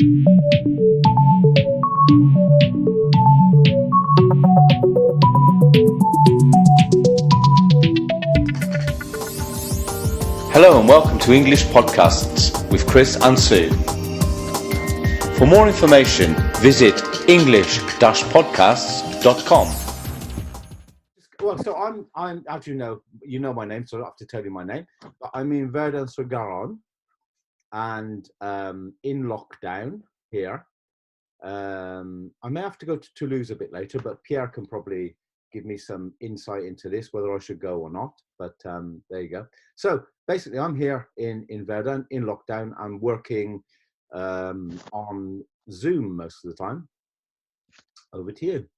Hello and welcome to English Podcasts with Chris and Sue. For more information, visit english-podcasts.com. Well, so I'm as you know my name, so I don't have to tell you my name. But I'm in Verdun-sur-Garonne and in lockdown here. I may have to go to Toulouse a bit later, but Pierre can probably give me some insight into this, whether I should go or not. But there you go. So basically, I'm here in Verdun in lockdown. I'm working on Zoom most of the time. Over to you.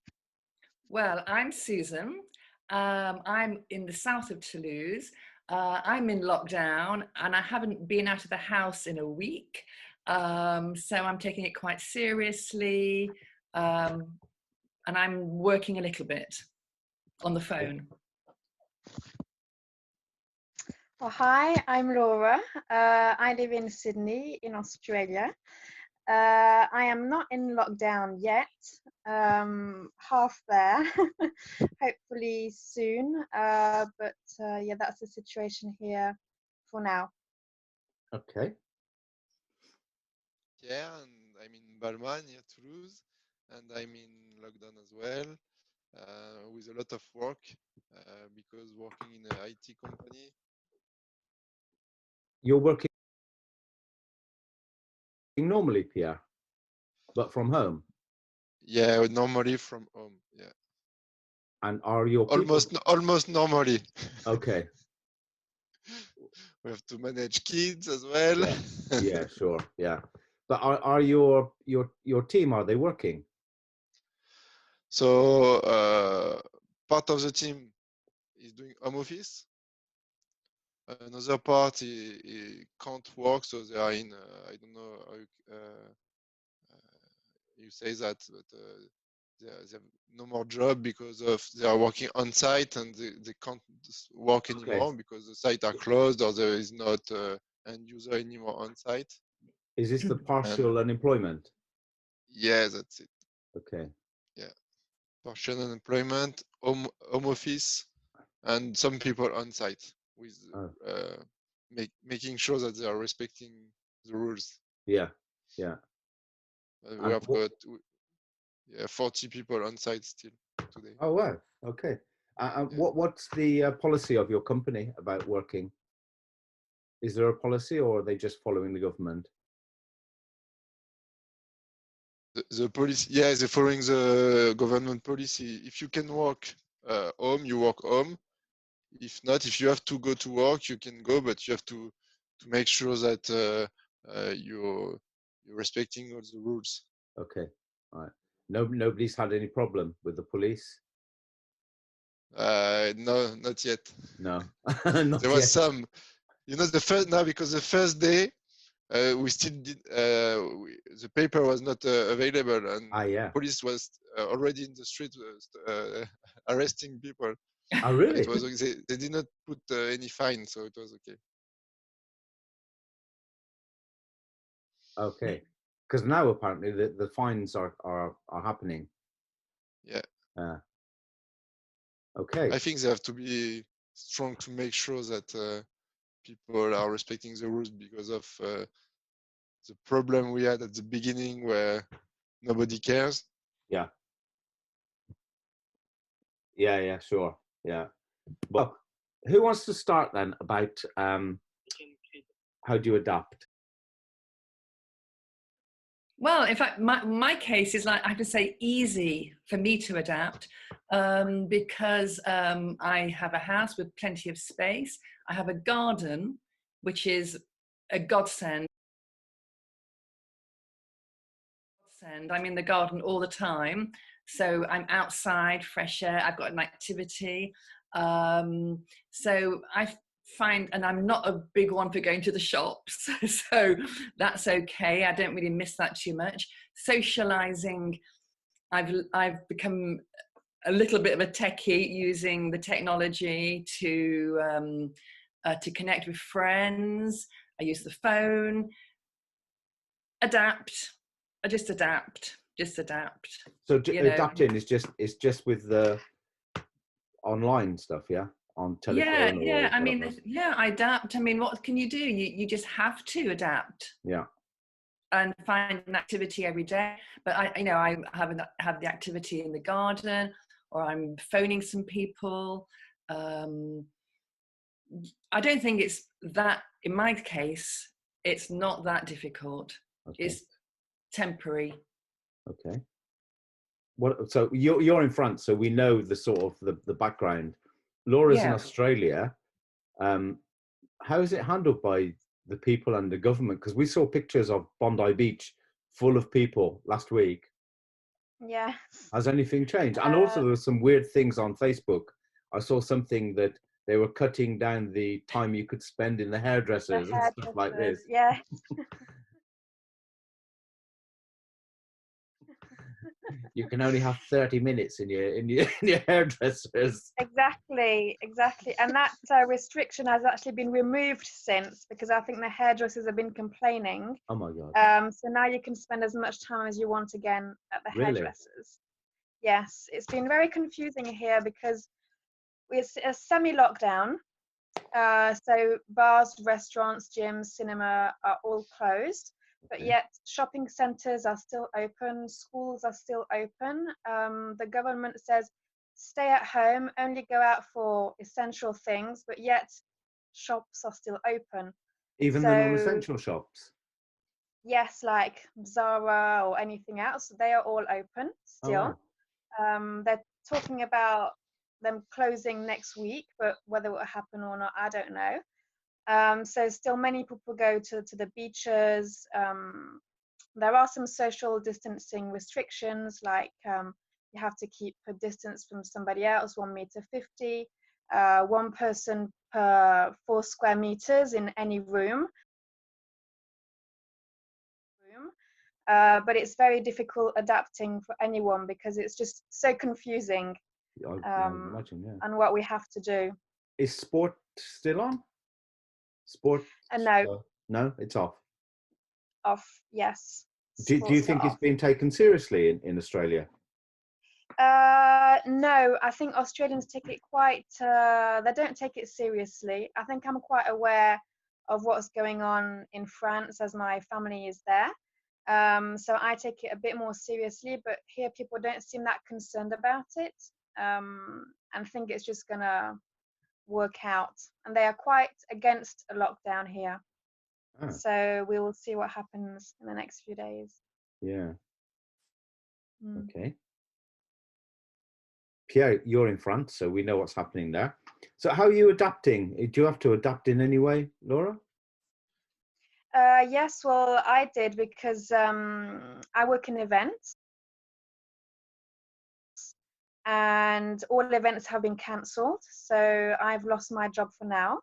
Well, I'm Susan. I'm in the south of Toulouse. I'm in lockdown and I haven't been out of the house in a week. So I'm taking it quite seriously. And I'm working a little bit on the phone. Well, hi, I'm Laura. I live in Sydney in Australia. I am not in lockdown yet, half there, hopefully soon, but yeah, that's the situation here for now. Okay. Yeah, and I'm in Balma near Toulouse, and I'm in lockdown as well, with a lot of work, because working in an IT company. You're working normally, Pierre, but from home. Yeah, normally from home. Yeah, And are your people... almost normally. Okay. We have to manage kids as well. Yeah, sure. Yeah, but are your team, are they working? So part of the team is doing home office. Another part he can't work, so they are in. I don't know how you say that, but they have no more job because of they are working on site and they can't work anymore because the site are closed or there is not end user anymore on site. Is this the partial unemployment? Yeah, that's it. Okay. Yeah, partial unemployment, home office, and some people on site with making sure that they are respecting the rules. Yeah. We have got 40 people on site still today. Oh wow. Okay. What's the policy of your company about working? Is there a policy, or are they just following the government? The policy, yeah, they're following the government policy. If you can work home, you work home. If not, if you have to go to work, you can go, but you have to make sure that you're respecting all the rules. Okay. All right. Nobody's had any problem with the police? No, not yet. No. There was some, because the first day we still did, the paper was not available, and police was already in the street arresting people. Oh, really? It was, they did not put any fine, so it was okay. Okay. Because now apparently the fines are happening. Yeah. Okay. I think they have to be strong to make sure that people are respecting the rules because of the problem we had at the beginning where nobody cares. Yeah. Yeah, sure. Yeah. Well, who wants to start then about how do you adapt? Well, in fact, my case is like, I have to say, easy for me to adapt because I have a house with plenty of space. I have a garden, which is a godsend. I'm in the garden all the time. So I'm outside, fresh air, I've got an activity. So I find, and I'm not a big one for going to the shops, so that's okay. I don't really miss that too much. Socializing, I've become a little bit of a techie, using the technology to connect with friends. I use the phone. Adapt. I just adapt. Just adapt. So You know. adapting is just with the online stuff, yeah, on telephone. Yeah. Or I mean, whatever. yeah, I adapt. I mean, what can you do? You just have to adapt. Yeah. And find an activity every day. But I have the activity in the garden, or I'm phoning some people. I don't think it's that. In my case, it's not that difficult. Okay. It's temporary. Okay. What? So you're in France, so we know the sort of the background. Laura's in Australia. How is it handled by the people and the government? Because we saw pictures of Bondi Beach full of people last week. Yes. Has anything changed? And also there were some weird things on Facebook. I saw something that they were cutting down the time you could spend in the hairdressers and stuff like this. Yeah. You can only have 30 minutes in your hairdressers. Exactly. And that restriction has actually been removed since, because I think the hairdressers have been complaining. Oh my God. So now you can spend as much time as you want again at the Really? hairdressers. Yes, it's been very confusing here because it's a semi-lockdown. So bars, restaurants, gyms, cinema are all closed, but yet shopping centres are still open, schools are still open. The government says stay at home, only go out for essential things, but yet shops are still open. Even the non-essential shops? Yes, like Zara or anything else, they are all open still. Oh, wow. They're talking about them closing next week, but whether it will happen or not, I don't know. So still many people go to the beaches. There are some social distancing restrictions, like you have to keep a distance from somebody else, 1.50 meters, one person per 4 square meters in any room. But it's very difficult adapting for anyone because it's just so confusing. I imagine, yeah. And what we have to do. Is sport still on? Sport? No. No, it's off. Off, yes. Do you think it's been taken seriously in Australia? No, I think Australians take it quite, they don't take it seriously. I think I'm quite aware of what's going on in France as my family is there. So I take it a bit more seriously, but here people don't seem that concerned about it, and think it's just gonna work out. And they are quite against a lockdown here. Oh. So we will see what happens in the next few days. Yeah. Okay. Pierre, you're in France, so we know what's happening there. So how are you adapting? Do you have to adapt in any way, Laura? Yes, well, I did because I work in events, and all events have been cancelled. So I've lost my job for now.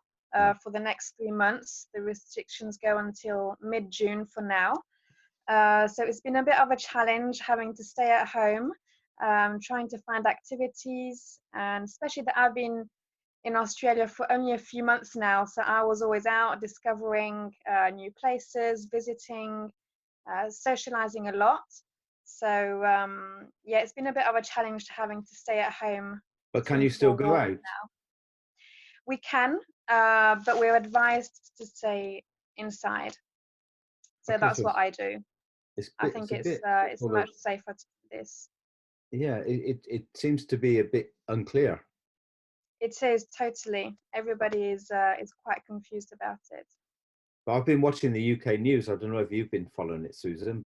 For the next 3 months, the restrictions go until mid-June for now. So it's been a bit of a challenge having to stay at home, trying to find activities, and especially that I've been in Australia for only a few months now, so I was always out discovering new places, visiting, socializing a lot. So yeah, it's been a bit of a challenge to having to stay at home. But can you still go out? Now. We can, but we're advised to stay inside. So that's what I do. I think it's much safer to do this. Yeah, it seems to be a bit unclear. It is totally. Everybody is quite confused about it. But I've been watching the UK news. I don't know if you've been following it, Susan.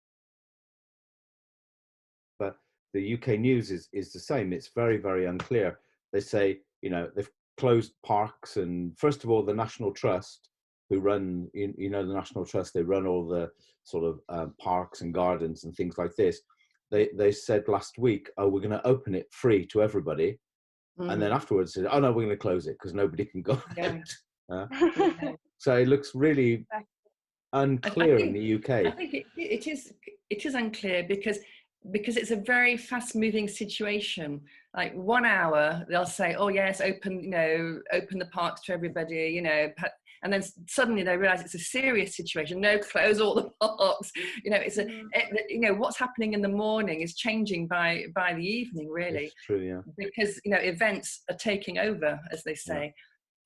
But the UK news is the same. It's very, very unclear. They say, they've closed parks, and first of all, the National Trust, who run, the National Trust, they run all the sort of parks and gardens and things like this. They said last week, oh, we're going to open it free to everybody. And then afterwards, oh no, we're going to close it because nobody can go. Yeah. So it looks really unclear in the UK. I think it is unclear because it's a very fast-moving situation. Like 1 hour, they'll say, "Oh yes, open the parks to everybody," and then suddenly they realize it's a serious situation. No, close all the parks. It's what's happening in the morning is changing by the evening, really. It's true, yeah. Because events are taking over, as they say.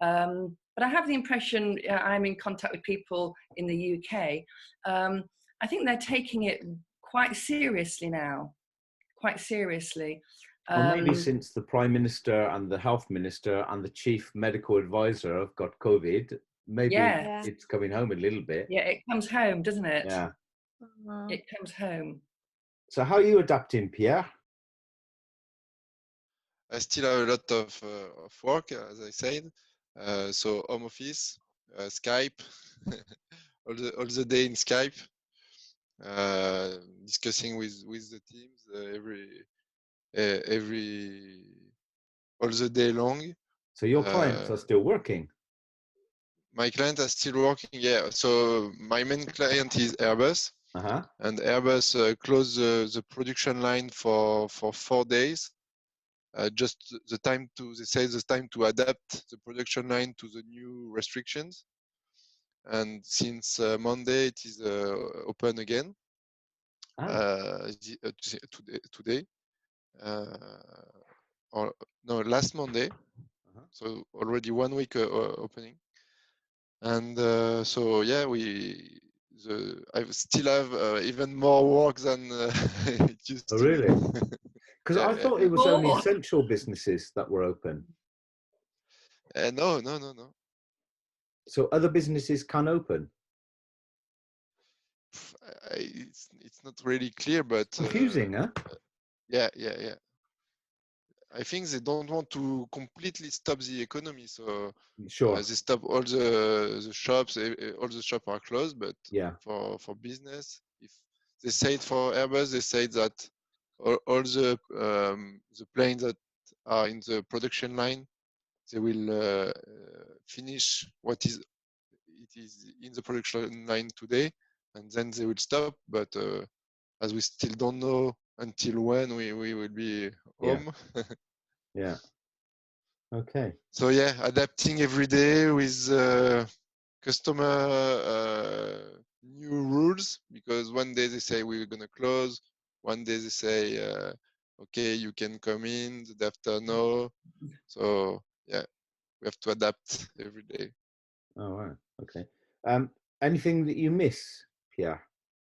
But I have the impression, I'm in contact with people in the UK. I think they're taking it quite seriously now. Quite seriously. Well, maybe since the Prime Minister and the Health Minister and the Chief Medical Advisor have got COVID, maybe it's coming home a little bit. Yeah, it comes home, doesn't it? Yeah. It comes home. So how are you adapting, Pierre? I still have a lot of work, as I said. So home office, Skype, all the day in Skype, discussing with the teams all the day long. So your clients are still working? My clients are still working, yeah. So my main client is Airbus, and Airbus closed the production line for 4 days. Just the time to adapt the production line to the new restrictions. And since Monday, it is open again. Today, or no, last Monday. So already 1 week opening. And so yeah, I still have even more work than it used to. Really? Because I thought it was only essential businesses that were open. No. So other businesses can open? It's not really clear, but confusing, huh? Yeah. I think they don't want to completely stop the economy, so sure. They stop all the shops. All the shops are closed, but for business, if they say for Airbus, they say that all the planes that are in the production line, they will finish what is in the production line today, and then they will stop. But as we still don't know until when we will be home. Yeah. Okay. So yeah, adapting every day with customer new rules, because one day they say we're gonna close, one day they say okay, you can come in, the day after no. So yeah, we have to adapt every day. Oh right. Okay. Anything that you miss, Pierre?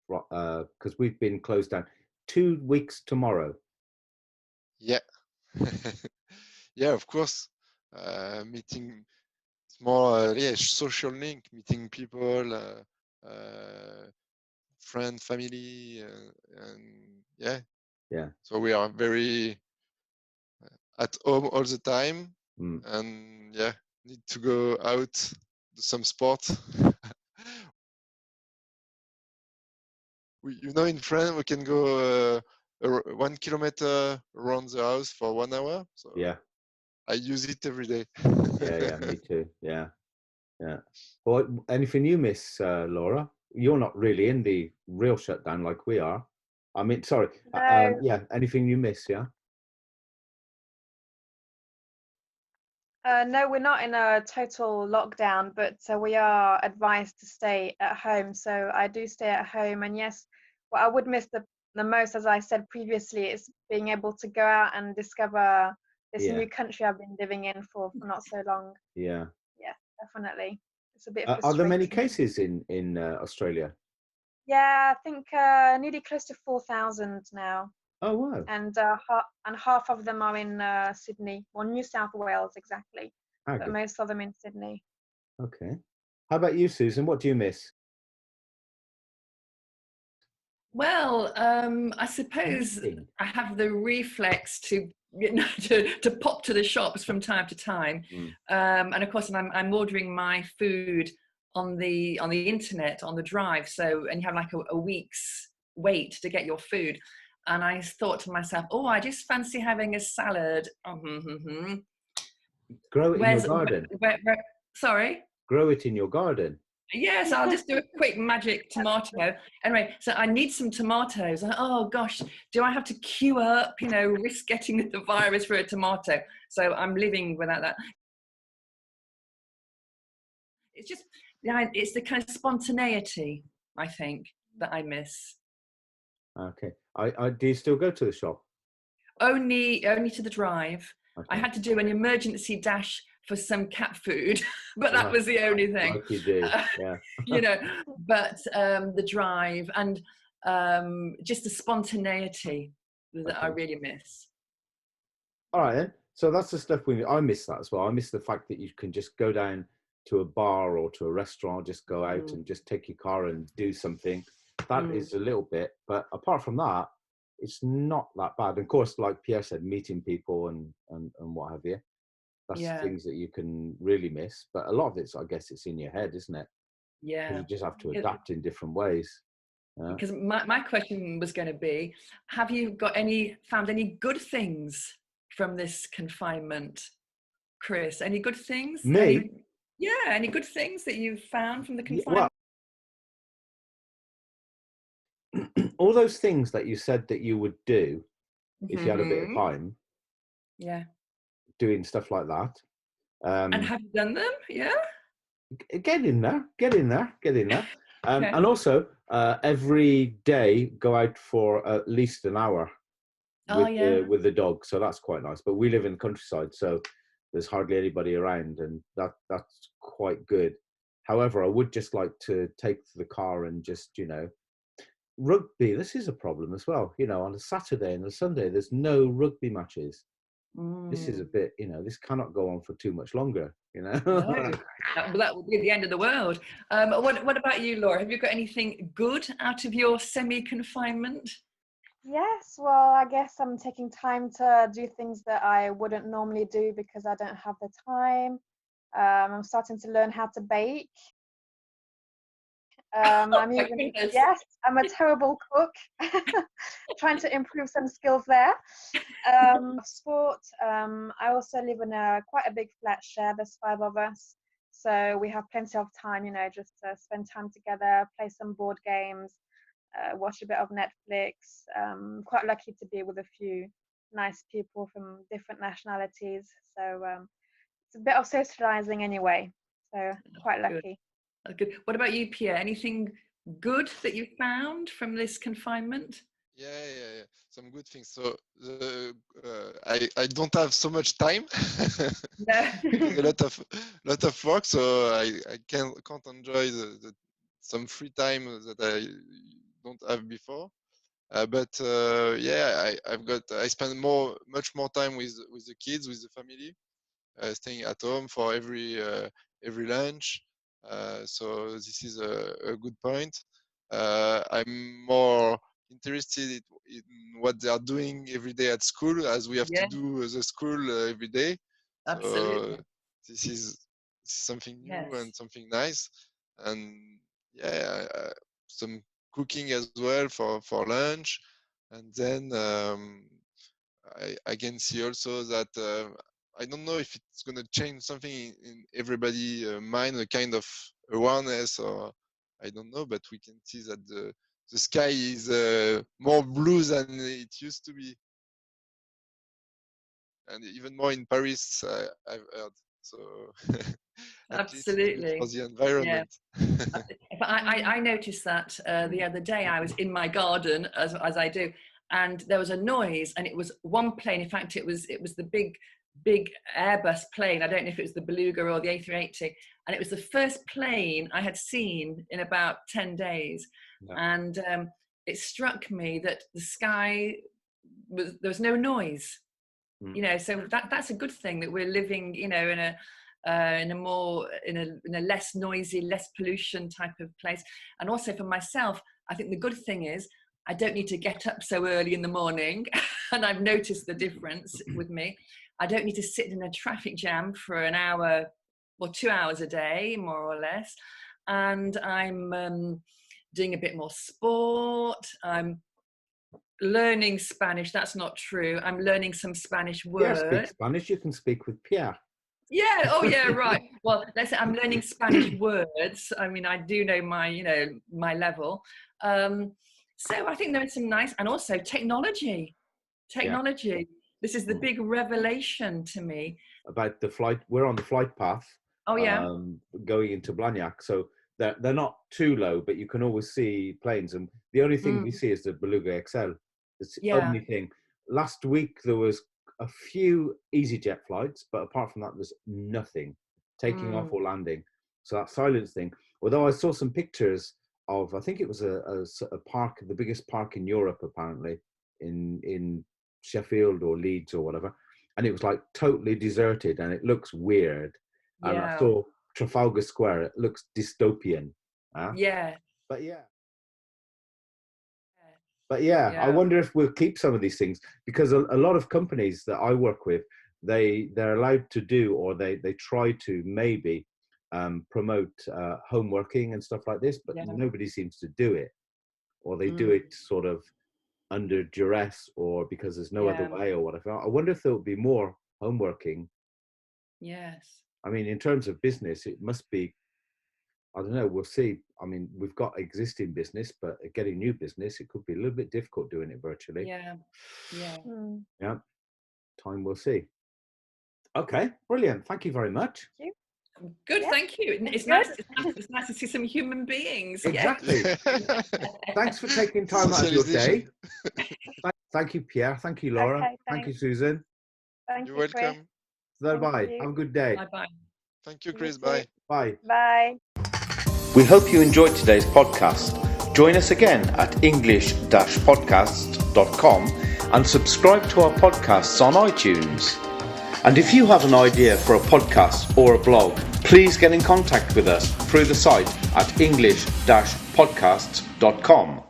Because we've been closed down 2 weeks tomorrow. Yeah. Yeah, of course. Meeting, it's more social link, meeting people, friend, family, and yeah. So we are very at home all the time, and need to go out, do some sport. In France, we can go 1 kilometer around the house for 1 hour. So I use it every day. Yeah, me too. Yeah. Well, anything you miss, Laura? You're not really in the real shutdown like we are. I mean, sorry. No. Anything you miss? Yeah. No, we're not in a total lockdown, but we are advised to stay at home. So I do stay at home, and yes, what I would miss the most, as I said previously, is being able to go out and discover this new country I've been living in for not so long. Yeah, definitely. It's a bit frustrating. Are there many cases in Australia? Yeah, I think nearly close to 4,000 now. Oh wow! And half of them are in Sydney, or New South Wales exactly, but most of them in Sydney. Okay. How about you, Susan? What do you miss? Well, I suppose I have the reflex to pop to the shops from time to time, and of course, I'm ordering my food on the internet on the drive. So, and you have like a week's wait to get your food. And I thought to myself, oh, I just fancy having a salad. Grow it in your garden. Sorry? Grow it in your garden. Yes, I'll just do a quick magic tomato. Anyway, so I need some tomatoes. Oh gosh, do I have to queue up, risk getting the virus for a tomato? So I'm living without that. it's just, yeah, it's the kind of spontaneity, I think, that I miss. Okay. Do you still go to the shop? Only to the drive. Okay. I had to do an emergency dash for some cat food, but that Right. was the only thing. Like you do, yeah. You know, but the drive and just the spontaneity that I Okay. really miss. All right then. So that's the stuff I miss that as well. I miss the fact that you can just go down to a bar or to a restaurant, just go out and just take your car and do something. That is a little bit, but apart from that, it's not that bad. And of course, like Pierre said, meeting people and what have you. That's Yeah. things that you can really miss. But a lot of it's, I guess, it's in your head, isn't it? Yeah. You just have to adapt in different ways. Because my question was going to be, have you found any good things from this confinement, Chris? Any good things? Me? Any good things that you've found from the confinement? Well, all those things that you said that you would do if you had a bit of time. Yeah. Doing stuff like that. And have you done them? Yeah. Get in there. Okay. And also, every day go out for at least an hour with the dog. So that's quite nice. But we live in the countryside, so there's hardly anybody around, and that's quite good. However, I would just like to take the car and just, rugby. This is a problem as well. On a Saturday and a Sunday, there's no rugby matches. This is a bit, this cannot go on for too much longer, No, that would be the end of the world. What about you, Laura? Have you got anything good out of your semi-confinement? Yes, well, I guess I'm taking time to do things that I wouldn't normally do because I don't have the time. I'm starting to learn how to bake. I'm a terrible cook. Trying to improve some skills there. Sport. I also live in quite a big flat share. There's 5 of us, so we have plenty of time, just to spend time together, play some board games, watch a bit of Netflix. Quite lucky to be with a few nice people from different nationalities. So it's a bit of socializing anyway. So quite lucky. Good. What about you, Pierre? Anything good that you found from this confinement? Yeah. Some good things. So I don't have so much time. A lot of work, so I can't enjoy some free time that I don't have before. But I spend much more time with the kids, with the family, staying at home for every lunch. So this is a good point. I'm more interested in what they are doing every day at school, as we have to do the school every day. Absolutely. So this is something new and something nice. And some cooking as well for lunch. And then I can see also that I don't know if it's going to change something in everybody's mind, a kind of awareness, or I don't know, but we can see that the sky is more blue than it used to be. And even more in Paris, I've heard. So absolutely, for the environment. Yeah. I noticed that the other day. I was in my garden, as I do, and there was a noise, and it was one plane. In fact, it was the big Airbus plane. I don't know if it was the Beluga or the A380, and it was the first plane I had seen in about 10 days. Yeah. And it struck me that the sky there was no noise. So that's a good thing, that we're living, in a less noisy, less pollution type of place. And also for myself, I think the good thing is I don't need to get up so early in the morning. And I've noticed the difference with me. I don't need to sit in a traffic jam for an hour or 2 hours a day, more or less. And I'm doing a bit more sport. I'm learning Spanish. That's not true. I'm learning some Spanish words. Pierre speaks Spanish. You can speak with Pierre. Yeah. Oh, yeah. Right. Well, let's say I'm learning Spanish words. I mean, I do know my level. So I think there is some nice, and also technology. Yeah. This is the big revelation to me about the flight. We're on the flight path. Oh yeah. Going into Blagnac. So they're not too low, but you can always see planes. And the only thing we see is the Beluga XL. It's the Yeah. only thing. Last week there was a few EasyJet flights, but apart from that, there's nothing taking off or landing. So that silence thing. Although I saw some pictures of, I think it was a park, the biggest park in Europe apparently, in Sheffield or Leeds or whatever, and it was like totally deserted and it looks weird. And I Yeah. saw Trafalgar Square, it looks dystopian. Yeah. But yeah, I wonder if we'll keep some of these things, because a lot of companies that I work with, they're allowed to do, or they try to maybe promote home working and stuff like this, but nobody seems to do it, or they do it sort of under duress or because there's no other way or whatever. I wonder if there will be more home working. Yes. I mean, in terms of business, it must be, I don't know, we'll see. I mean, we've got existing business, but getting new business, it could be a little bit difficult doing it virtually. Yeah. Yeah. Time will see. Okay, brilliant. Thank you very much. Thank you. Good, Yeah, thank you. It's nice. It's nice to see some human beings. Exactly. Thanks for taking time out of your day. Thank you, Pierre. Thank you, Laura. Okay, thank you, thanks. Susan. Thank You're you, Chris. welcome. Bye. you. Have a good day. Bye bye. Thank you, You Chris. too. Bye. Bye. Bye. We hope you enjoyed today's podcast. Join us again at english-podcasts.com and subscribe to our podcasts on iTunes. And if you have an idea for a podcast or a blog, please get in contact with us through the site at english-podcasts.com.